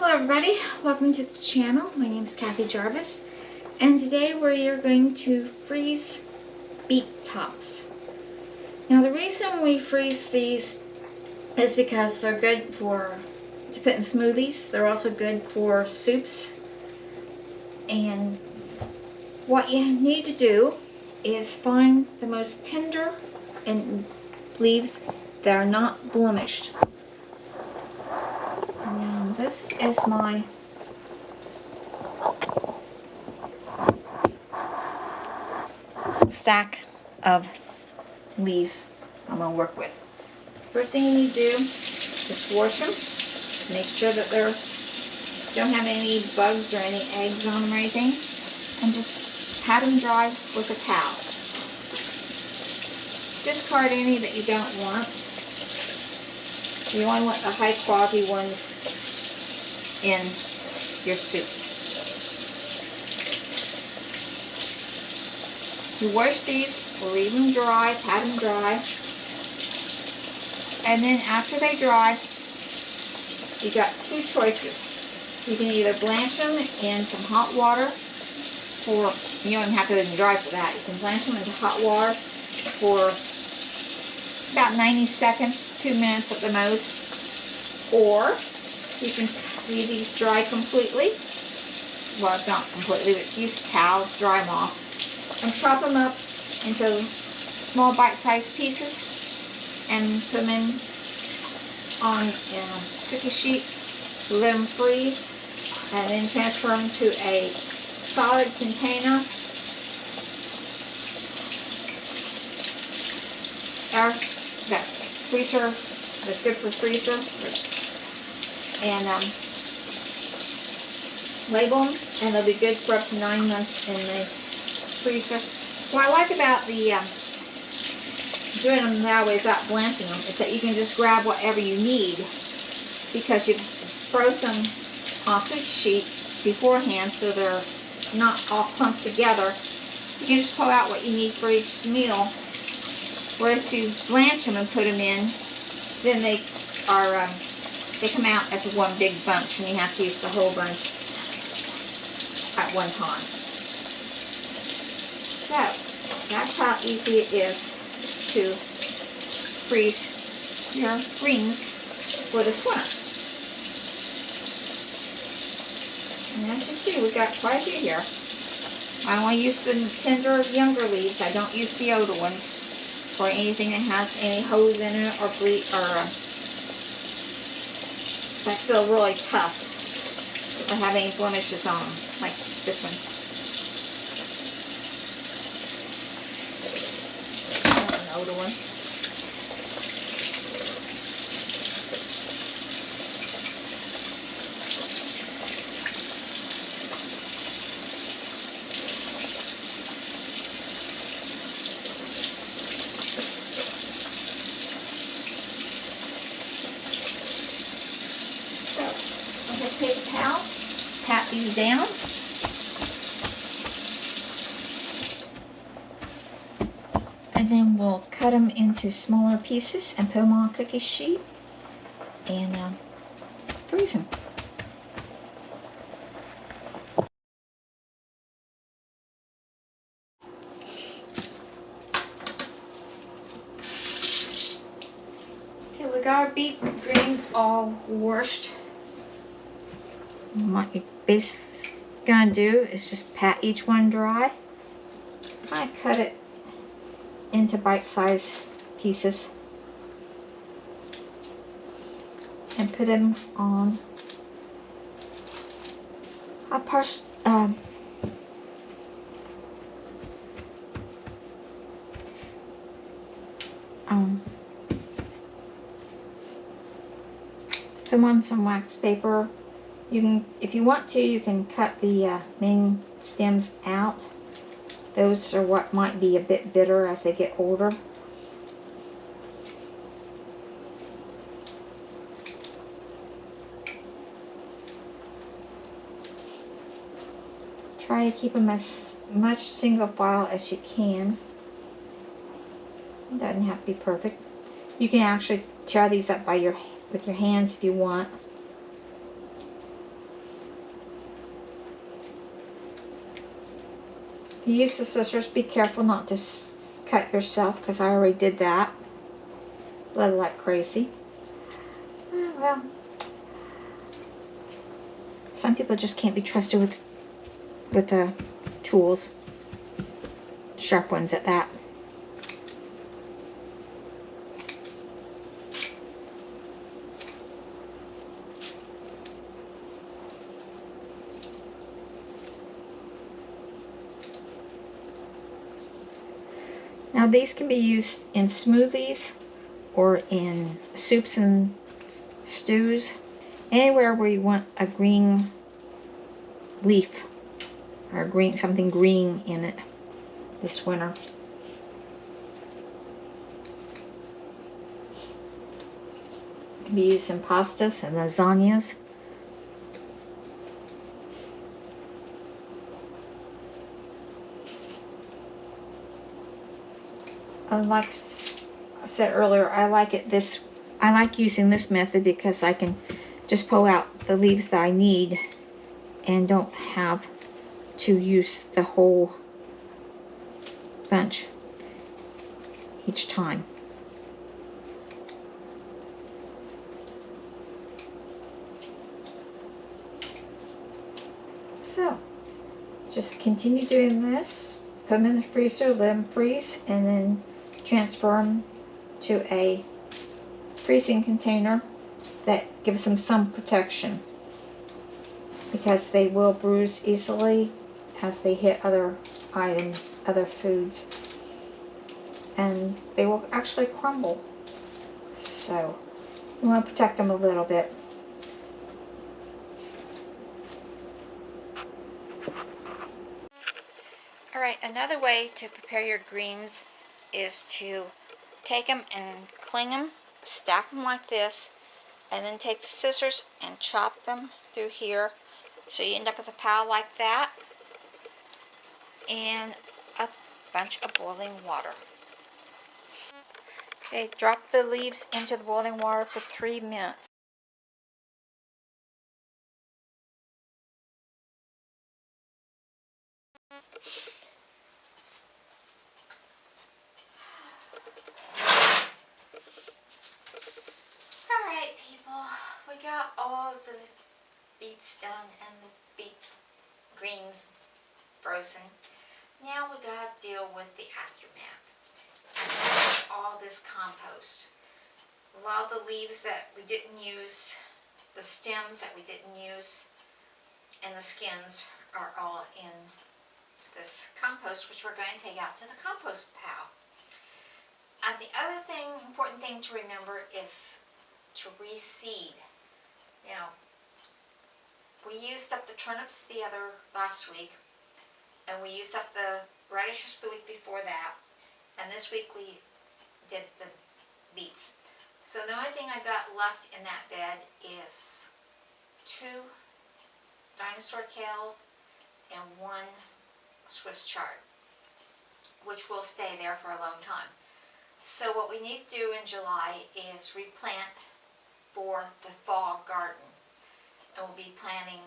Hello everybody, welcome to the channel. My name is Kathy Jarvis, and today we are going to freeze beet tops. Now the reason we freeze these is because they're good to put in smoothies. They're also good for soups. And what you need to do is find the most tender and leaves that are not blemished. Now this is my stack of leaves I'm going to work with. First thing you need to do is wash them. Make sure that they don't have any bugs or any eggs on them or anything. And just pat them dry with a towel. Discard any that you don't want. You only want the high quality ones in your soups. You wash these, leave them dry, pat them dry. And then after they dry, you got two choices. You can either blanch them in some hot water you don't even have to let them dry for that. You can blanch them into hot water for about 90 seconds, 2 minutes at the most. Or you can leave these dry completely. Well, not completely, but use towels, dry them off. And chop them up into small bite-sized pieces and put them in on a cookie sheet. Let them freeze and then transfer them to a solid container. That's freezer, that's good for freezer. And label them, and they'll be good for up to 9 months in the freezer. What I like about the doing them that way without blanching them is that you can just grab whatever you need, because you've frozen on a cookie sheet beforehand, so they're not all clumped together. You can just pull out what you need for each meal. Whereas if you blanch them and put them in, then they come out as one big bunch, and you have to use the whole bunch at one time. So that's how easy it is to freeze your greens for this winter. And as you see, we've got quite a few here. I only use the tender, younger leaves. I don't use the older ones for anything that has any holes in it or bleed or that feel really tough or have any blemishes on them, like this one. An older one. Take a towel, pat these down. And then we'll cut them into smaller pieces and put them on a cookie sheet and freeze them. Okay, we got our beet greens all washed. And what you're basically going to do is just pat each one dry. Kind of cut it into bite-sized pieces. And put them on a put them on some wax paper. You can, if you want to, you can cut the main stems out. Those are what might be a bit bitter as they get older. Try to keep them as much single file as you can. It doesn't have to be perfect. You can actually tear these up with your hands if you want. If you use the scissors, be careful not to cut yourself, because I already did that. Bled like crazy. Well, some people just can't be trusted with the tools. Sharp ones at that. Now these can be used in smoothies or in soups and stews. Anywhere where you want a green leaf or something green in it this winter. It can be used in pastas and lasagnas. Like I said earlier, I like using this method because I can just pull out the leaves that I need and don't have to use the whole bunch each time. So just continue doing this, put them in the freezer, let them freeze, and then transfer them to a freezing container that gives them some protection, because they will bruise easily as they hit other items, other foods, and they will actually crumble. So you want to protect them a little bit. Alright, another way to prepare your greens is to take them and cling them, stack them like this, and then take the scissors and chop them through here, so you end up with a pile like that and a bunch of boiling water. Okay, drop the leaves into the boiling water for 3 minutes. Alright people, we got all the beets done and the beet greens frozen. Now we gotta deal with the aftermath. All this compost. A lot of the leaves that we didn't use, the stems that we didn't use, and the skins are all in this compost, which we're going to take out to the compost pile. And the other important thing to remember is to reseed. Now, we used up the turnips last week, and we used up the radishes the week before that, and this week we did the beets. So the only thing I got left in that bed is 2 dinosaur kale and 1 Swiss chard, which will stay there for a long time. So what we need to do in July is replant for the fall garden. And we'll be planting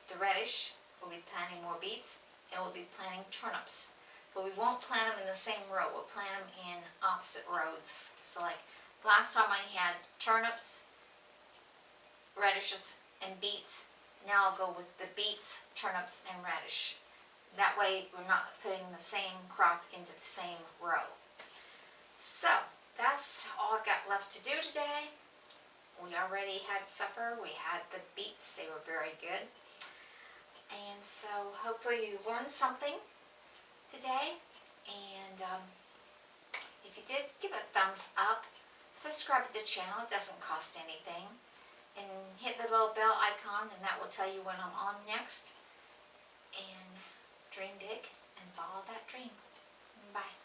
the radish, we'll be planting more beets, and we'll be planting turnips. But we won't plant them in the same row, we'll plant them in opposite rows. So like last time I had turnips, radishes, and beets. Now I'll go with the beets, turnips, and radish. That way we're not putting the same crop into the same row. So that's all I've got left to do today. We already had supper. We had the beets. They were very good. And so hopefully you learned something today. And if you did, give a thumbs up. Subscribe to the channel. It doesn't cost anything. And hit the little bell icon, and that will tell you when I'm on next. And dream big and follow that dream. Bye.